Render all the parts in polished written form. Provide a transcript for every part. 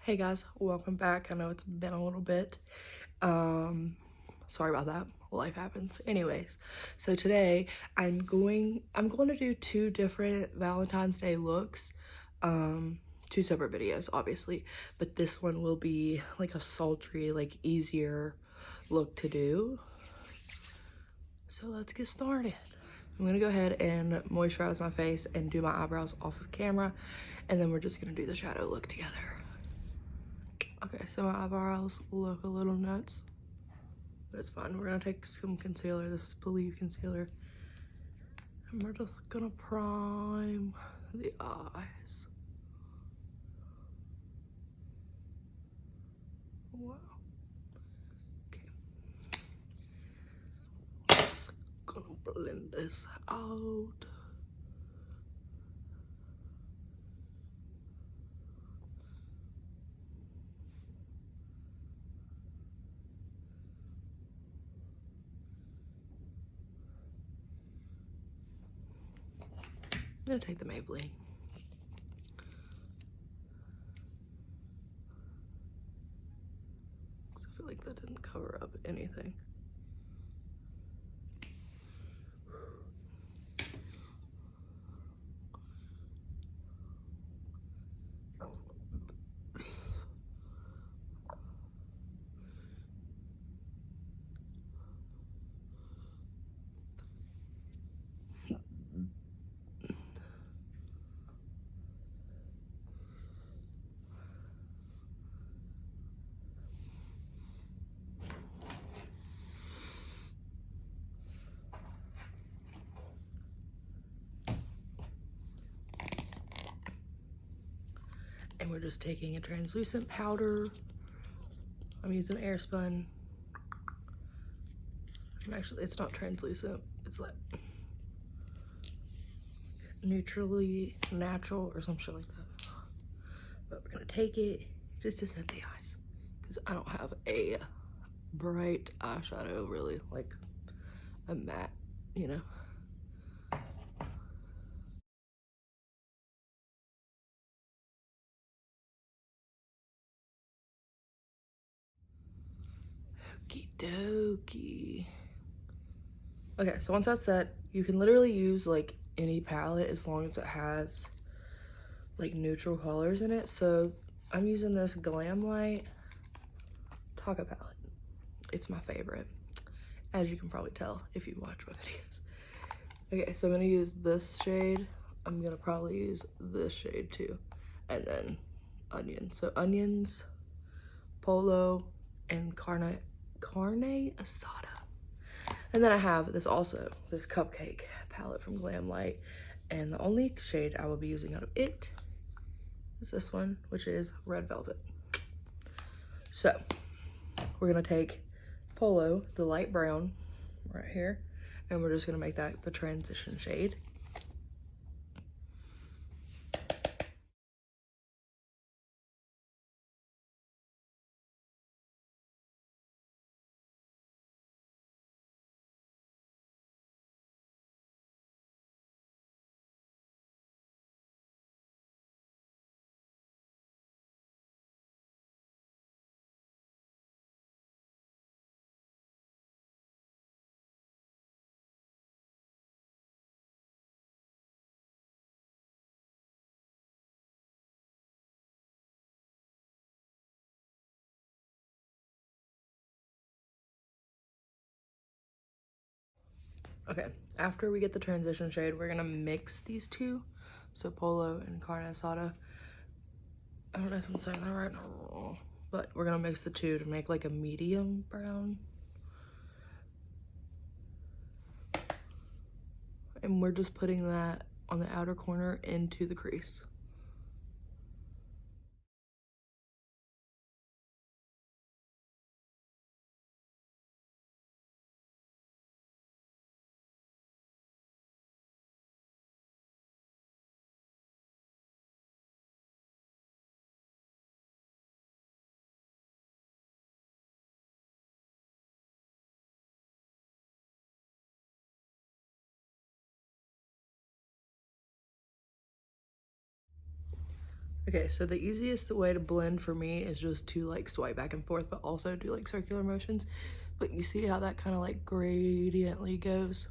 Hey guys, welcome back. I know it's been a little bit. Sorry about that. Life happens. Anyways, so today I'm going to do two different Valentine's Day looks. Two separate videos, obviously, but this one will be like a sultry, like easier look to do. So let's get started. I'm gonna go ahead and moisturize my face and do my eyebrows off of camera, and then we're just gonna do the shadow look together. Okay, so my eyebrows look a little nuts, but it's fine. We're gonna take some concealer. This is Believe concealer. And we're just gonna prime the eyes. Wow. Okay. Gonna blend this out. I'm gonna take the Maybelline. Because I feel like that didn't cover up anything. And we're just taking a translucent powder. I'm using Airspun. Actually, it's not translucent. It's like neutrally natural or some shit like that. But we're gonna take it just to set the eyes, because I don't have a bright eyeshadow really, like a matte, you know. Okie dokie. Okay, so once that's set, you can literally use like any palette as long as it has like neutral colors in it. So I'm using this Glamlite Taco palette. It's my favorite, as you can probably tell if you watch my videos. Okay, so I'm gonna use this shade. I'm gonna probably use this shade too. And then onion. So onions, polo, and carne asada. And then I have this cupcake palette from Glamlite. And the only shade I will be using out of it is this one, which is Red Velvet. So we're gonna take Polo, the light brown right here, and we're just gonna make that the transition shade. Okay, after we get the transition shade, we're gonna mix these two. So Polo and Carne Asada. I don't know if I'm saying that right or wrong, but we're gonna mix the two to make like a medium brown. And we're just putting that on the outer corner into the crease. Okay, so the easiest way to blend for me is just to like swipe back and forth, but also do like circular motions. But you see how that kind of like gradiently goes?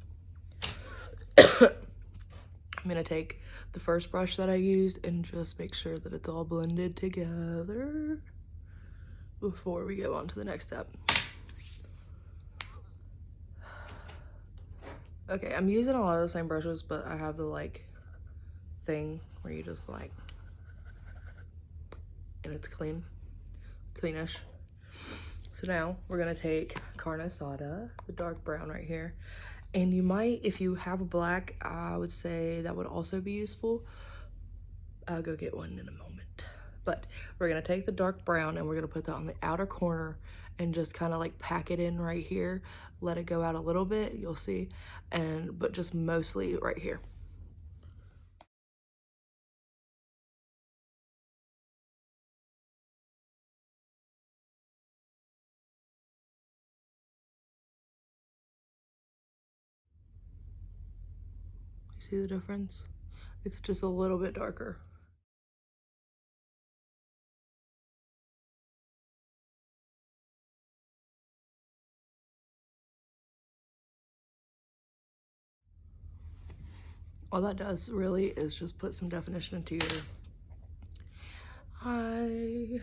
I'm gonna take the first brush that I used and just make sure that it's all blended together before we go on to the next step. Okay, I'm using a lot of the same brushes, but I have the like thing where you just like, and it's cleanish. So now we're gonna take Carne Asada, the dark brown right here. And you might, if you have a black, I would say that would also be useful. I'll go get one in a moment. But we're gonna take the dark brown and we're gonna put that on the outer corner and just kind of like pack it in right here. Let it go out a little bit, you'll see. But just mostly right here. You see the difference? It's just a little bit darker. All that does really is just put some definition into your eye.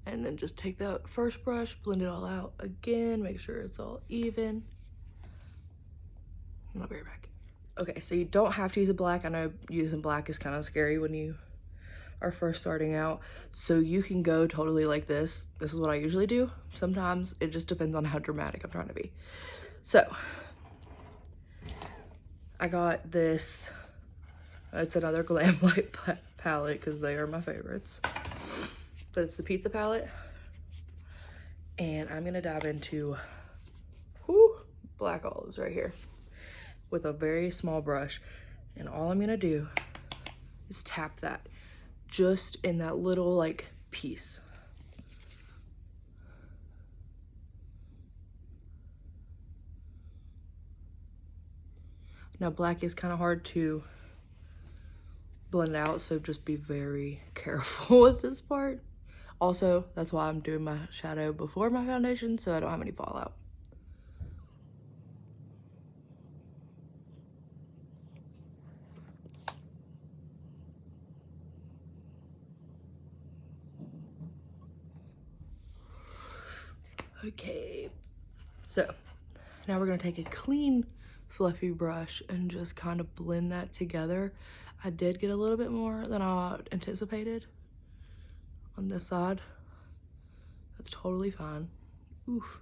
And then just take that first brush, blend it all out again, make sure it's all even. And I'll be right back. Okay, so you don't have to use a black. I know using black is kind of scary when you are first starting out. So you can go totally like this. This is what I usually do. Sometimes it just depends on how dramatic I'm trying to be. So I got this, it's another Glamlite palette because they are my favorites. But it's the pizza palette. And I'm gonna dive into black olives right here with a very small brush. And all I'm gonna do is tap that just in that little like piece. Now black is kind of hard to blend out, so just be very careful with this part. Also, that's why I'm doing my shadow before my foundation, so I don't have any fallout. Okay, so now we're gonna take a clean fluffy brush and just kind of blend that together. I did get a little bit more than I anticipated on this side. That's totally fine. Oof.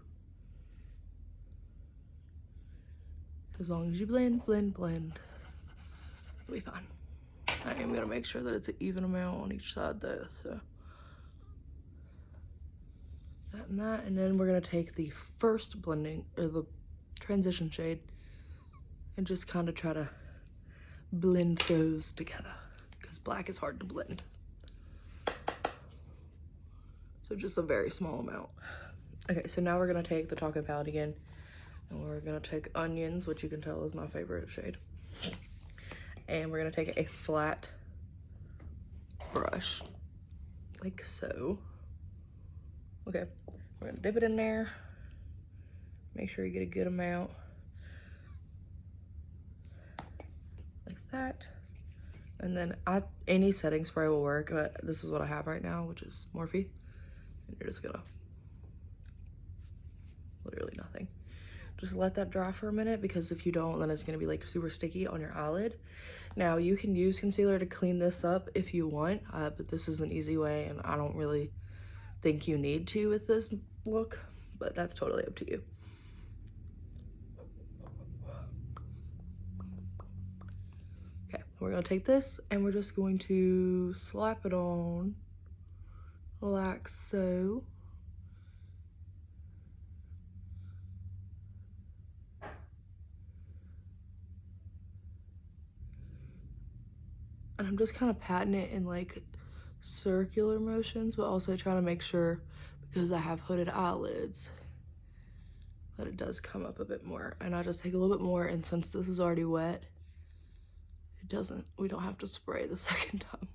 As long as you blend, blend, blend, you'll be fine. I am gonna make sure that it's an even amount on each side though, so. That and that, and then we're gonna take the first blending, or the transition shade, and just kind of try to blend those together, because black is hard to blend. So just a very small amount. Okay, so now we're gonna take the Talking Palette again, and we're gonna take Onions, which you can tell is my favorite shade. And we're gonna take a flat brush, like so. Okay, we're gonna dip it in there. Make sure you get a good amount. Like that. And then any setting spray will work, but this is what I have right now, which is Morphe. And you're just gonna, literally nothing. Just let that dry for a minute, because if you don't, then it's gonna be like super sticky on your eyelid. Now you can use concealer to clean this up if you want, but this is an easy way, and I don't really think you need to with this look, but that's totally up to you. Okay, we're gonna take this and we're just going to slap it on like so. And I'm just kind of patting it in like circular motions, but also trying to make sure, because I have hooded eyelids, that it does come up a bit more. And I just take a little bit more, and since this is already wet, we don't have to spray the second time.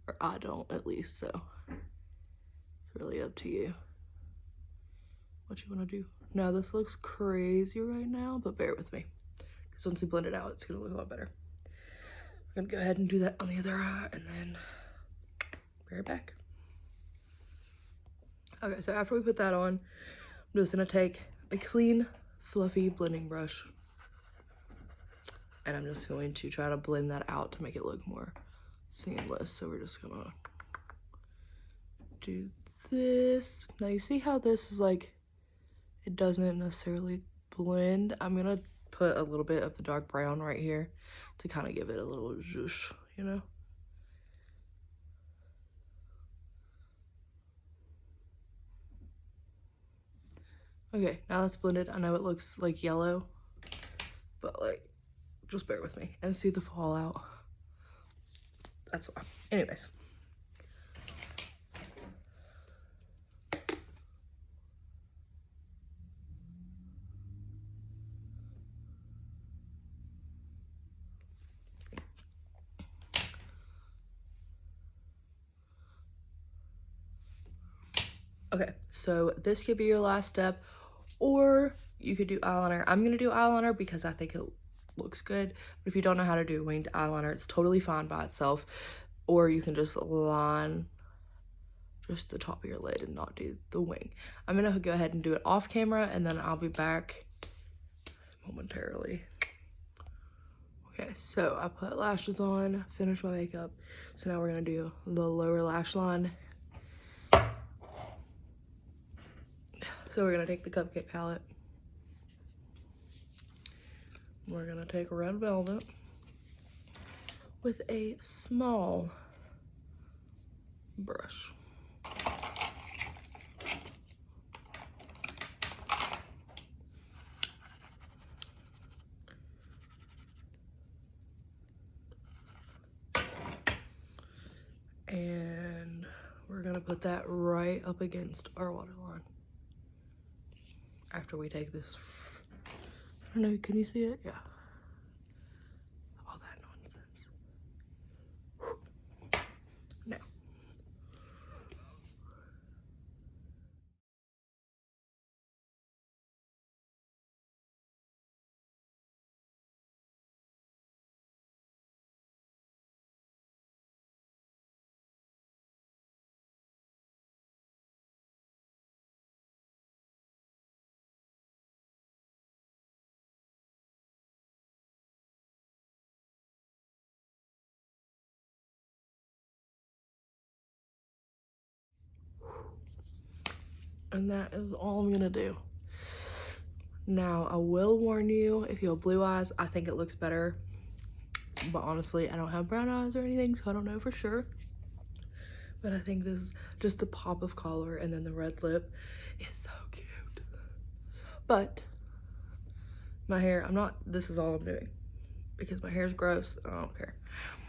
Or I don't, at least, so it's really up to you what you want to do. Now this looks crazy right now, but bear with me, because once we blend it out, it's gonna look a lot better. We're gonna go ahead and do that on the other eye, and then be right back. Okay, so after we put that on, I'm just gonna take a clean, fluffy blending brush, and I'm just going to try to blend that out to make it look more seamless. So we're just gonna do this. Now you see how this is like, it doesn't necessarily blend. I'm gonna put a little bit of the dark brown right here to kind of give it a little zhoosh, you know? Okay, now that's blended. I know it looks like yellow, but like, just bear with me and see the fallout. That's why. Anyways. Okay, so this could be your last step, or you could do eyeliner. I'm gonna do eyeliner because I think it looks good, but if you don't know how to do winged eyeliner, it's totally fine by itself, or you can just line just the top of your lid and not do the wing. I'm gonna go ahead and do it off camera, and then I'll be back momentarily. Okay, so I put lashes on, finished my makeup, so now we're gonna do the lower lash line. So we're gonna take the cupcake palette. We're gonna take red velvet with a small brush. And we're gonna put that right up against our waterline. After we take this, I don't know, can you see it? Yeah. All that nonsense. Now. And that is all I'm gonna do. Now, I will warn you, if you have blue eyes, I think it looks better. But honestly, I don't have brown eyes or anything, so I don't know for sure. But I think this is just the pop of color, and then the red lip is so cute. But my hair, this is all I'm doing because my hair is gross. I don't care.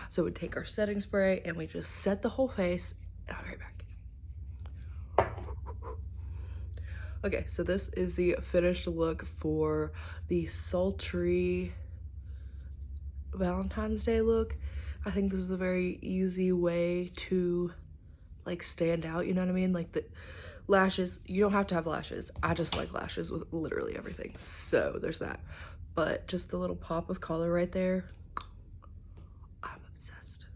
So we take our setting spray and we just set the whole face, and I'll be right back. Okay, so this is the finished look for the Sultry Valentine's Day look. I think this is a very easy way to like stand out, you know what I mean? Like the lashes, you don't have to have lashes. I just like lashes with literally everything. So there's that. But just a little pop of color right there. I'm obsessed.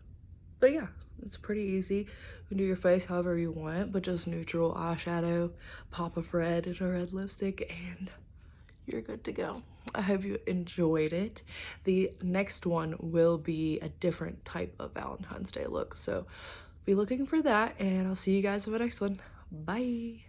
But yeah, it's pretty easy. You can do your face however you want, but just neutral eyeshadow, pop of red and a red lipstick, and you're good to go. I hope you enjoyed it. The next one will be a different type of Valentine's Day look, so be looking for that, and I'll see you guys in the next one. Bye.